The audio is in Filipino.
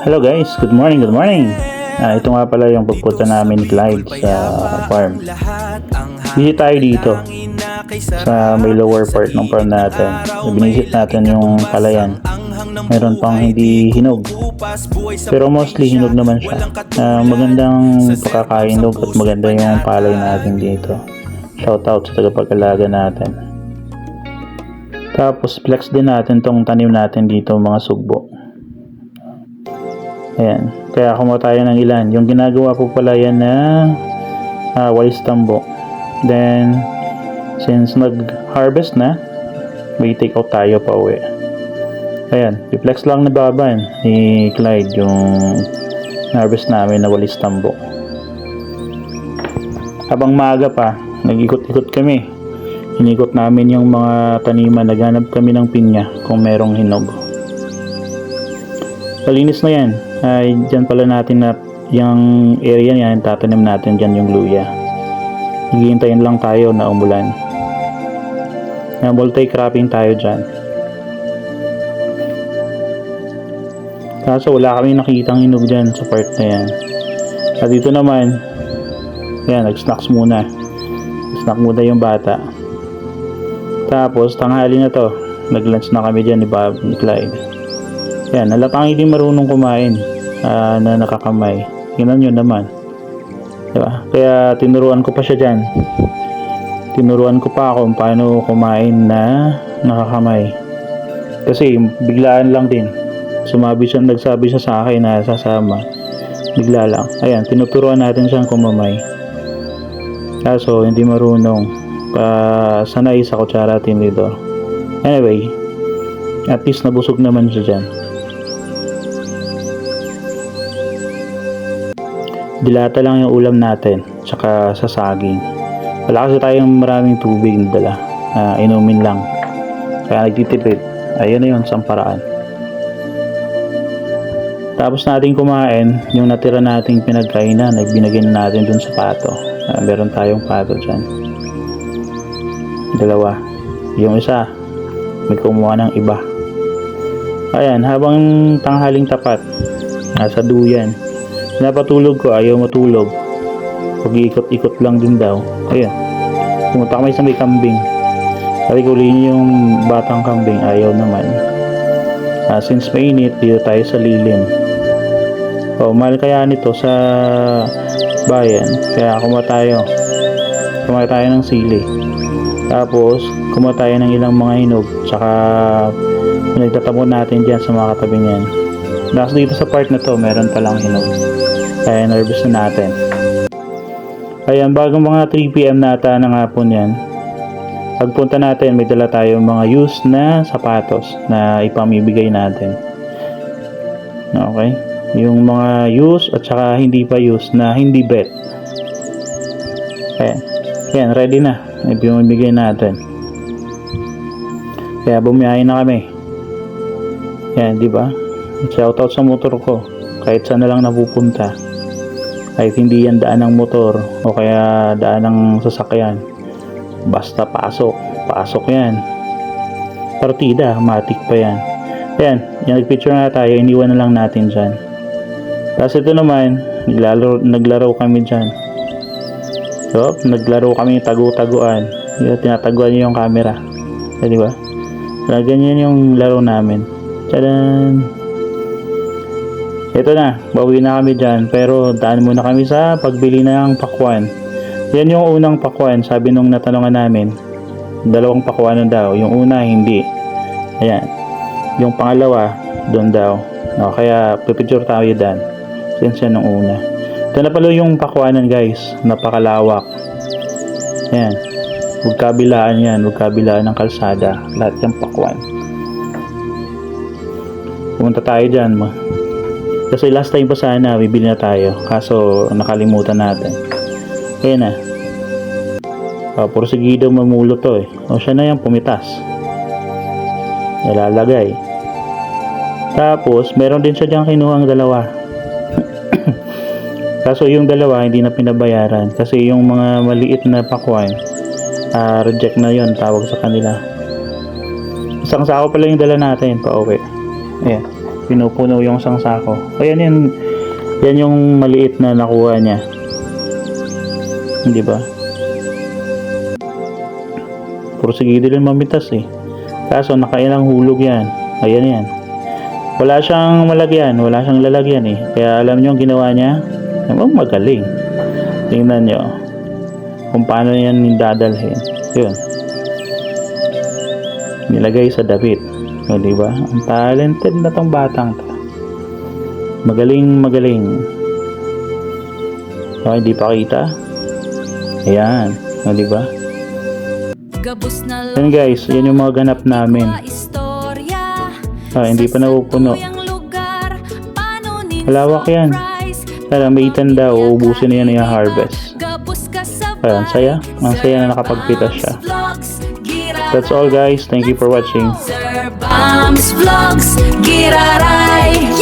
Hello guys, good morning, good morning. Ito nga pala yung pagpunta namin ni Clyde sa farm. Visit tayo dito sa may lower part ng farm natin. Binisit natin yung palayan. Meron pang hindi hinog. Pero mostly hinog naman siya. Magandang pagkakahinog at maganda yung palay natin dito. Shout out sa tagapag-alaga natin. Tapos flex din natin tong tanim natin dito mga sugbo. Ayan, kaya kumuha tayo ng ilan. Yung ginagawa po pala yan na walis tambo. Then, since nag-harvest na, may take out tayo pa uwi. Ayan, i-flex lang na baban ni Clyde yung harvest namin na walis tambo. Habang maaga pa, nag-ikot-ikot kami. Inikot namin yung mga taniman, naghanap kami ng pinya kung merong hinog. Malinis na yan. Dyan pala natin na yung area yan, tatanim natin dyan yung luya. Hihintayin lang tayo na umulan. Multi-cropping tayo dyan. Kaso wala kami nakikitang hinog dyan sa part na yan. At dito naman, yan, nag-snacks muna. Snack muna yung bata. Tapos, tanghali na to. Nag-lunch na kami dyan ni Bob, ni Clyde. Yan, nalatang hindi marunong kumain na nakakamay. Tingnan nyo naman. Diba? Kaya tinuruan ko pa siya dyan. Tinuruan ko pa kung paano kumain na nakakamay. Kasi biglaan lang din. Nagsabi siya sa akin na sasama. Bigla lang. Ayan, tinuturuan natin siyang kumamay. Kaso hindi marunong. Sanay sa kutsara tinidor. Anyway, at least nabusog naman siya dyan. Dilata lang yung ulam natin, tsaka sa saging. Wala kasi tayong maraming tubig na dala. Inumin lang. Kaya nagtitipid. Ayun na yun, isang paraan. Tapos natin kumain, yung natira nating pinagkainan, nagbinagay na natin dun sa pato. Meron tayong pato dyan. Dalawa. Yung isa, may kumuha ng iba. Ayan, habang tanghaling tapat, nasa duyan. Napatulog ko, ayaw matulog. Pag-iikot-ikot lang din daw. Ayun, pumunta kami sa may kambing. Sabi ko, lihin yung batang kambing. Ayaw naman. Since mainit, dito tayo sa lilim. Mahal kaya nito sa bayan. Kaya kumuha tayo ng sili. Tapos kumuha tayo ng ilang mga hinog. Tsaka nagtatamo natin dyan sa mga katabi niyan. Nasa dito sa part na to, meron palang hinog. Kaya nervous na natin. Ayan, bagong mga 3 PM nata ng hapon yan. Pagpunta natin, may dala tayong mga used na sapatos na ipamibigay natin. Okay? Yung mga used at saka hindi pa used na hindi bet. Ayan, ready na. Ipamibigay natin. Kaya bumiyahe na kami. Ayan, di ba? Shoutout sa motor ko. Kahit saan na lang napupunta. Kahit hindi yan daan ng motor o kaya daan ng sasakyan. Basta pasok yan. Partida, matik pa yan. Ayan, yung nagpicture na tayo, iniwan na lang natin dyan. Tapos ito naman, naglaro kami dyan. So, naglaro kami tagu-taguan. Tinataguan niyo yung camera. Di ba? Ganyan yung laro namin. Tadaan! Ito na, bawi na kami dyan. Pero daan muna kami sa pagbili ng pakwan. Yan yung unang pakwan. Sabi nung natanungan namin, 2 pakwan na daw. Yung una, hindi. Ayan. Yung pangalawa, doon daw. Kaya pipicture tayo dyan. Since yan nung una. Ito na pala yung pakwanan guys. Napakalawak. Ayan. Huwag kabilaan yan. Huwag kabilaan ng kalsada. Lahat yung pakwan. Pumunta tayo dyan. Kasi last time pa sana bibili na tayo. Kaso nakalimutan natin. Kaya na. Porsigido mamulot to eh. Siya na yung pumitas. Nalalagay. Tapos meron din siya dyan kinuhang 2. Kaso yung 2 hindi na pinabayaran. Kasi yung mga maliit na pakwan, reject na yon, tawag sa kanila. Isang sako pala yung dala natin pa uwi. Ayan. Pinupuno yung isang sako. Ayan yan yung maliit na nakuha niya. Hindi ba? Porsigido din mamitas eh. Kaso nakailang hulog yan. Ayan yan. Wala siyang malagyan. Wala siyang lalagyan eh. Kaya alam nyo ang ginawa niya? Magaling. Tingnan nyo. Kung paano yan dadalhin. Yun. Nilagay sa damit. O diba? Ang talented na tong batang to. Magaling. O hindi pa kita? Ayan. O diba? Yan guys, yan yung mga ganap namin. Hindi pa napupuno. Malawak yan. Kaya may tanda, uubusin na yan yung harvest. Ayan, saya. Ang saya na nakapagpitas siya. That's all guys. Thank you for watching. Sir Bams Vlogs, Giraray.